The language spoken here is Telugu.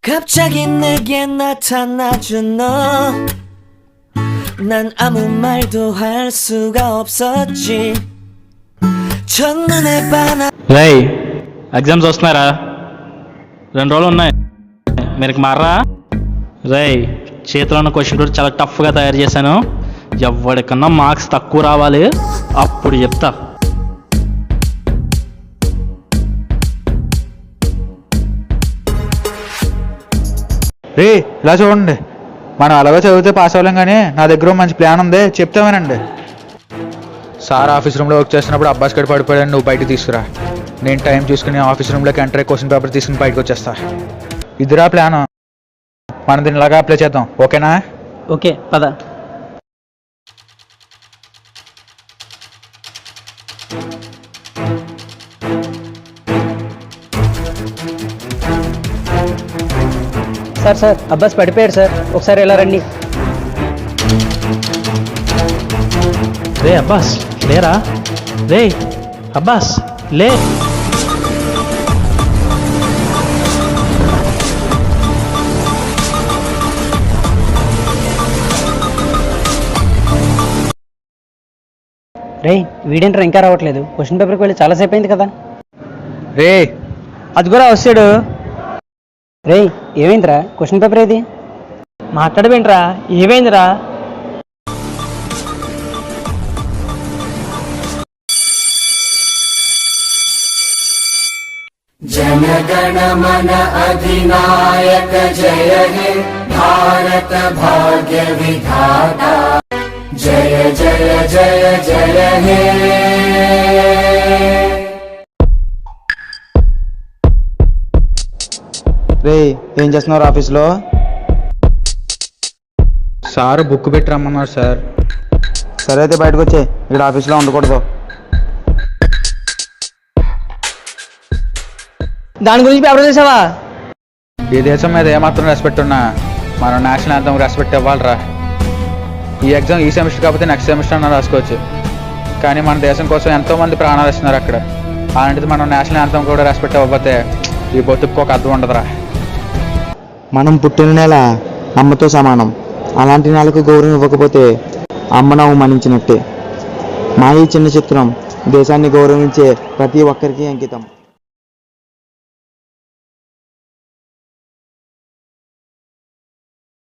갑자기 내게 나타나준 너 난 아무 말도 할 수가 없었지 첫눈에 반한 రై ఎగ్జామ్స్ వస్తున్నారా 2 రోజులు ఉన్నాయి మీరు మారా రై చేతిలో ఉన్న క్వశ్చన్ పేపర్ చాలా టఫ్గా తయారు చేశాను ఎవరికన్నా మార్క్స్ తక్కువ రావాలి అప్పుడు చెప్తా రే ఇలా చూడండి మనం అలాగే చదివితే పాస్ అవ్వలేం కానీ నా దగ్గర మంచి ప్లాన్ ఉంది చెప్తామేనండి సార్ ఆఫీస్ రూమ్లో వర్క్ చేస్తున్నప్పుడు అబ్బాస్ గడి పడిపోయాడు నువ్వు బయటకు తీసుకురా నేను టైం చూసుకుని ఆఫీస్ రూమ్లోకి ఎంటర్ అయ్యి క్వశ్చన్ పేపర్ తీసుకుని బయటకు వచ్చేస్తా ఇదిరా ప్లాన్ మనం దీన్ని ఇలాగా అప్లై చేద్దాం ఓకేనా ఓకే పద సార్ అబ్బాస్ పడిపోయాడు సార్ ఒకసారి ఎలా రండి రే అబ్బాస్ లేరా రే అబ్బాస్ లే రే వీడేంట్రా ఇంకా రావట్లేదు క్వశ్చన్ పేపర్కి వెళ్ళి చాలాసేపు అయింది కదా రే అది కూడా వస్తాడు రే ఏమైందిరా క్వశ్చన్ పేపర్ ఏది మాట్లాడమేంట్రా ఏమైందిరా जनगण मन अधिनायक जय हे भारत भाग्य विधाता जय जय जय जय हे రే ఏం చేస్తున్నారు ఆఫీస్లో సార్ బుక్ పెట్టి రమ్మన్నారు సార్ సరే అయితే బయటకు వచ్చే ఇక్కడ ఆఫీస్లో ఉండకూడదు దాని గురించి పేపర్ చేసావా ఈ దేశం మీద ఏమాత్రం రెస్పెక్ట్ ఉన్నా మనం నేషనల్ యాంథమ్ రెస్పెక్ట్ ఇవ్వాలరా ఈ ఎగ్జామ్ ఈ సెమిస్టర్ కాకపోతే నెక్స్ట్ సెమిస్టర్ అన్న రాసుకోవచ్చు కానీ మన దేశం కోసం ఎంతోమంది ప్రాణాలు ఇస్తున్నారు అక్కడ అలాంటిది మనం నేషనల్ యాంథమ్ కూడా రెస్పెక్ట్ ఇవ్వకపోతే ఈ బతుకు ఒక అర్థం ఉండదురా మనం పుట్టిన నెల అమ్మతో సమానం అలాంటి నెలకు గౌరవం ఇవ్వకపోతే అమ్మను అవమానించినట్టే మా ఈ చిన్న చిత్రం దేశాన్ని గౌరవించే ప్రతి ఒక్కరికి అంకితం